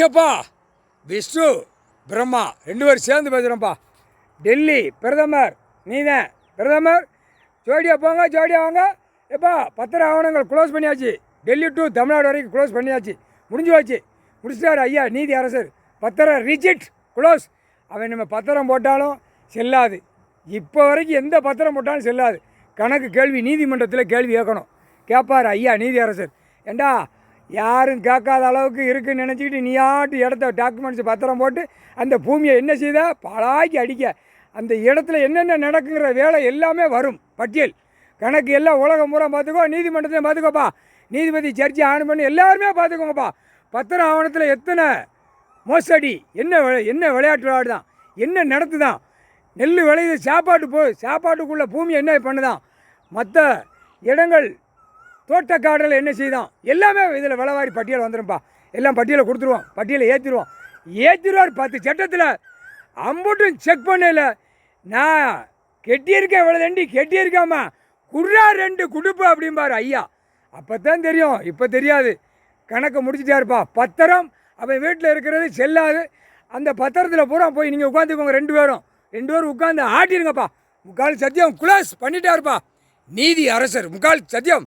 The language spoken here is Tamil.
எப்பா விஷ்ணு பிரம்மா 2 பேரும் சேர்ந்து பேசுகிறோம்ப்பா. டெல்லி பிரதமர் நீதான் பிரதமர், ஜோடியாக போங்க, ஜோடியாக வாங்க. எப்பா பத்திர ஆவணங்கள் க்ளோஸ் பண்ணியாச்சு. டெல்லி டு தமிழ்நாடு வரைக்கும் க்ளோஸ் பண்ணியாச்சு, முடிஞ்சு வச்சு முடிச்சிட்டார் ஐயா நீதி அரசர். பத்திரம் ரிஜிட் க்ளோஸ். அவன் நம்ம பத்திரம் போட்டாலும் செல்லாது, இப்போ வரைக்கும் எந்த பத்திரம் போட்டாலும் செல்லாது. கணக்கு கேள்வி நீதிமன்றத்தில் கேள்வி கேட்கணும். கேட்பார் ஐயா நீதி அரசர். ஏண்டா யாரும் கேட்காத அளவுக்கு இருக்குன்னு நினச்சிக்கிட்டு நீயாட்டு இடத்த டாக்குமெண்ட்ஸ் பத்திரம் போட்டு அந்த பூமியை என்ன செய்த பலாக்கி அடிக்க, அந்த இடத்துல என்னென்ன நடக்குங்கிற வேலை எல்லாமே வரும் பட்டியல் கணக்கு எல்லாம் உலகம் பூரா பார்த்துக்கோ, நீதிமன்றத்தையும் பார்த்துக்கோப்பா. நீதிபதி ஜட்ஜி ஆன் பண்ணி எல்லாருமே பார்த்துக்கோங்கப்பா. பத்திரம் ஆவணத்தில் எத்தனை மோசடி, என்ன விளையாட்டு விளையாடுதான், என்ன நடத்துதான், நெல் விளையுது, சாப்பாட்டுக்குள்ளே பூமி என்ன பண்ணுதான், மற்ற இடங்கள் தோட்டக்காடில் என்ன செய்தான், எல்லாமே இதில் விளவாரி பட்டியல் வந்துடும்ப்பா. எல்லாம் பட்டியலை கொடுத்துருவோம், பட்டியலை ஏற்றிடுவார் 10 சட்டத்தில் அம்புட்டும் செக் பண்ணல. நான் கெட்டியிருக்கேன் இவ்வளோ தண்டி கெட்டியிருக்காமா குர்ரா 2 குடுப்பு அப்படிம்பார் ஐயா. அப்போ தான் தெரியும், இப்போ தெரியாது. கணக்கு முடிச்சுட்டாருப்பா. பத்திரம் அவன் வீட்டில் இருக்கிறது செல்லாது. அந்த பத்திரத்தில் பூரா போய் நீங்கள் உட்காந்துக்கோங்க. 2 பேரும் உட்காந்து ஆட்டிருங்கப்பா. முக்கால் சத்தியம் க்ளோஸ் பண்ணிட்டாருப்பா நீதி அரசர். முக்கால் சத்தியம்.